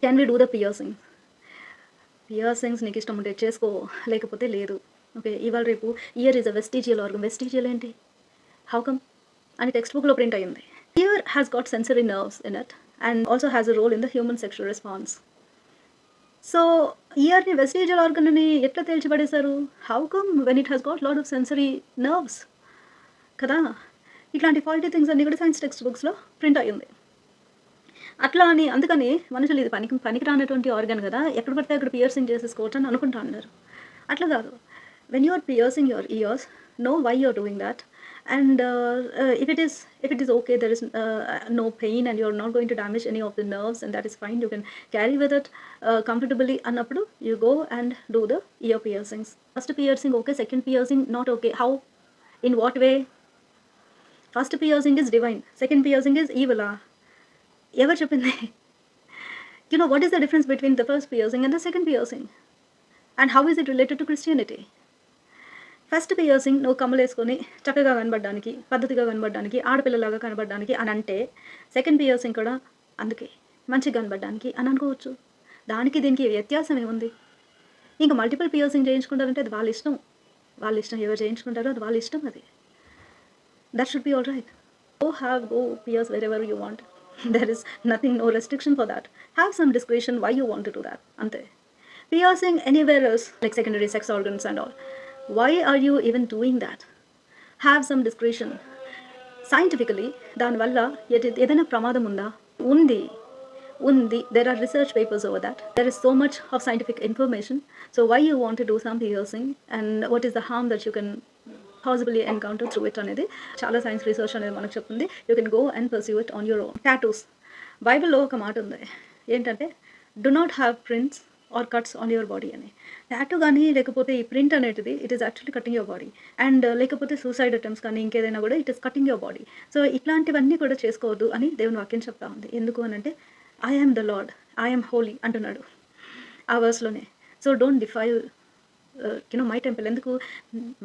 Can we do the piercing? Piercings నీకు ఇష్టం ఉంటే చేసుకో, లేకపోతే లేదు. ఓకే. ఇవాళ రేపు ear is a vestigial organ. Vestigial ఏంటి? How come? అని టెక్స్ట్ బుక్‌లో ప్రింట్ అయ్యింది. Ear has got sensory nerves in it and also has a role in the human sexual response. So, ఇయర్‌ని వెస్టిజియల్ ఆర్గన్ అని ఎట్లా తేల్చిపడేశారు? How come when it has got lot of sensory nerves కదా! ఇట్లాంటి faulty things అన్నీ కూడా science text బుక్స్‌లో print అయ్యింది. అట్లా అని అందుకని మనుషులు ఇది పనికిరానటువంటి ఆర్గాన్ గదా! ఎక్కడ పడితే అక్కడ పియర్సింగ్ చేసేసుకోవచ్చు అని అనుకుంటా ఉన్నారు. అట్లా గాదు. When you are piercing your ears, no why you are doing that. And if it is okay, there is no pain and you are not going to damage any of the nerves and that is fine. You can carry with it comfortably అన్నప్పుడు you go and do the ear piercings. First piercing okay, second piercing not okay. How? In what way? First piercing is divine, second piercing is evil. ఎవరు చెప్పింది? You know what is the difference between the first piercing and the second piercing? And how is it related to Christianity? First piercing నువ్వు కమ్మలేసుకొని చక్కగా కనబడడానికి, పద్ధతిగా కనబడడానికి, ఆడపిల్లలాగా కనబడడానికి అని అంటే, second piercing కూడా అందుకే మంచిగా కనబడడానికి అని అనుకోవచ్చు. దానికి దీనికి వ్యత్యాసం ఏముంది? ఇంకా మల్టిపుల్ పియర్సింగ్ చేయించుకుంటారంటే అది వాళ్ళ ఇష్టం. వాళ్ళ ఇష్టం. ఎవరు చేయించుకుంటారో అది వాళ్ళ ఇష్టం అది. That should be all right. Go pierce wherever you want. There is nothing, no restriction for that. Have some discretion why you want to do that. Ante. Piercing anywhere else, like secondary sex organs and all. Why are you even doing that? Have some discretion. Scientifically, దానివల్ల ఏదైనా ప్రమాదం ఉందా? ఉంది. There are research papers over that. There is so much of scientific information. So why you want to do some piercing and what is the harm that you can possibly encounter through it అనేది చాలా science research అనేది మనకు చెప్తుంది. You can go and pursue it on your own. Tattoos. బైబిల్లో ఒక మాట ఉంది. ఏంటంటే do not have prints or cuts on your body అని. టాటూ కానీ లేకపోతే ఈ ప్రింట్ అనేటిది it is actually cutting your body. And లేకపోతే సూసైడ్ అటెంప్ట్స్ కానీ ఇంకేదైనా కూడా it is cutting your body. So ఇట్లాంటివన్నీ కూడా చేసుకోవద్దు అని దేవుని వాక్యం చెప్తా ఉంది. ఎందుకు అని అంటే I am the Lord, I am holy అంటున్నాడు ఆ వర్స్లోనే. So don't defile my temple. ఎందుకు?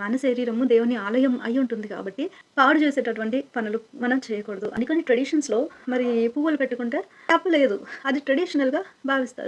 మన శరీరము దేవుని ఆలయం అయి ఉంటుంది కాబట్టి పాడు చేసేటటువంటి పనులు మనం చేయకూడదు. అందుకని ట్రెడిషన్స్లో మరి పువ్వులు పెట్టుకుంటే తప్పు లేదు, అది ట్రెడిషనల్గా భావిస్తారు.